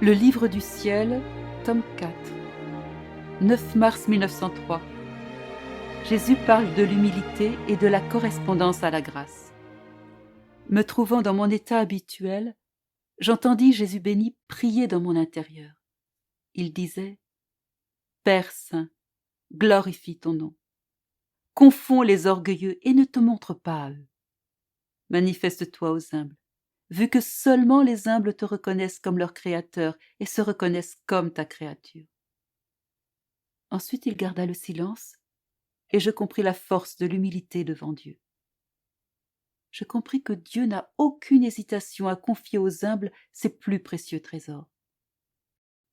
Le livre du ciel, tome 4, 9 mars 1903. Jésus parle de l'humilité et de la correspondance à la grâce. Me trouvant dans mon état habituel, j'entendis Jésus béni prier dans mon intérieur. Il disait « Père saint, glorifie ton nom. Confonds les orgueilleux et ne te montre pas à eux. Manifeste-toi aux humbles, vu que seulement les humbles te reconnaissent comme leur Créateur et se reconnaissent comme ta créature. » Ensuite il garda le silence, et je compris la force de l'humilité devant Dieu. Je compris que Dieu n'a aucune hésitation à confier aux humbles ses plus précieux trésors.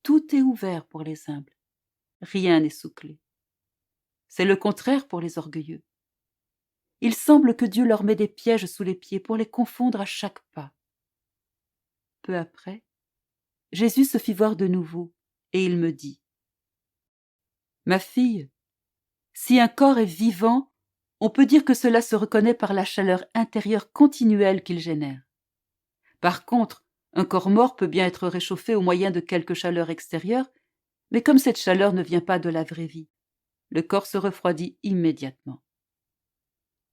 Tout est ouvert pour les humbles, rien n'est sous clé. C'est le contraire pour les orgueilleux. Il semble que Dieu leur met des pièges sous les pieds pour les confondre à chaque pas. Peu après, Jésus se fit voir de nouveau, et il me dit « Ma fille, si un corps est vivant, on peut dire que cela se reconnaît par la chaleur intérieure continuelle qu'il génère. Par contre, un corps mort peut bien être réchauffé au moyen de quelque chaleur extérieure, mais comme cette chaleur ne vient pas de la vraie vie, le corps se refroidit immédiatement.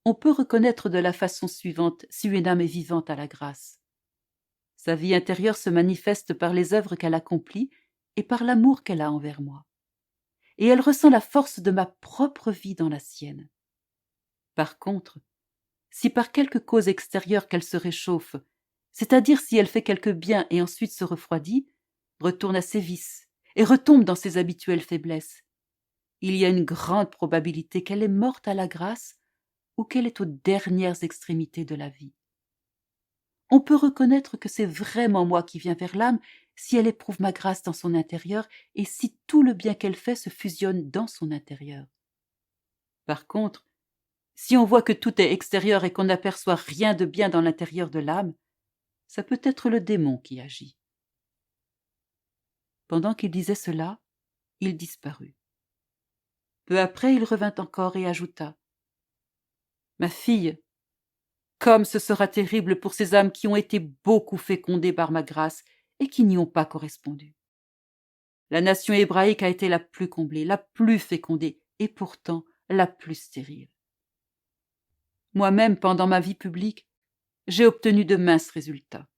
On peut reconnaître de la façon suivante si une âme est vivante à la grâce. Sa vie intérieure se manifeste par les œuvres qu'elle accomplit et par l'amour qu'elle a envers moi. Et elle ressent la force de ma propre vie dans la sienne. Par contre, si par quelque cause extérieure qu'elle se réchauffe, c'est-à-dire si elle fait quelque bien et ensuite se refroidit, retourne à ses vices et retombe dans ses habituelles faiblesses, il y a une grande probabilité qu'elle est morte à la grâce ou qu'elle est aux dernières extrémités de la vie. On peut reconnaître que c'est vraiment moi qui viens vers l'âme si elle éprouve ma grâce dans son intérieur et si tout le bien qu'elle fait se fusionne dans son intérieur. Par contre, si on voit que tout est extérieur et qu'on n'aperçoit rien de bien dans l'intérieur de l'âme, ça peut être le démon qui agit. » Pendant qu'il disait cela, il disparut. Peu après, il revint encore et ajouta « Ma fille, comme ce sera terrible pour ces âmes qui ont été beaucoup fécondées par ma grâce et qui n'y ont pas correspondu. La nation hébraïque a été la plus comblée, la plus fécondée et pourtant la plus stérile. Moi-même, pendant ma vie publique, j'ai obtenu de minces résultats.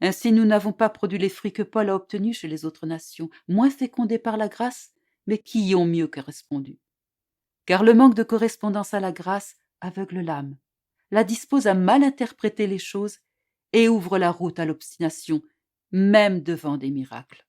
Ainsi, nous n'avons pas produit les fruits que Paul a obtenus chez les autres nations, moins fécondées par la grâce, mais qui y ont mieux correspondu. Car le manque de correspondance à la grâce aveugle l'âme, la dispose à mal interpréter les choses et ouvre la route à l'obstination, même devant des miracles.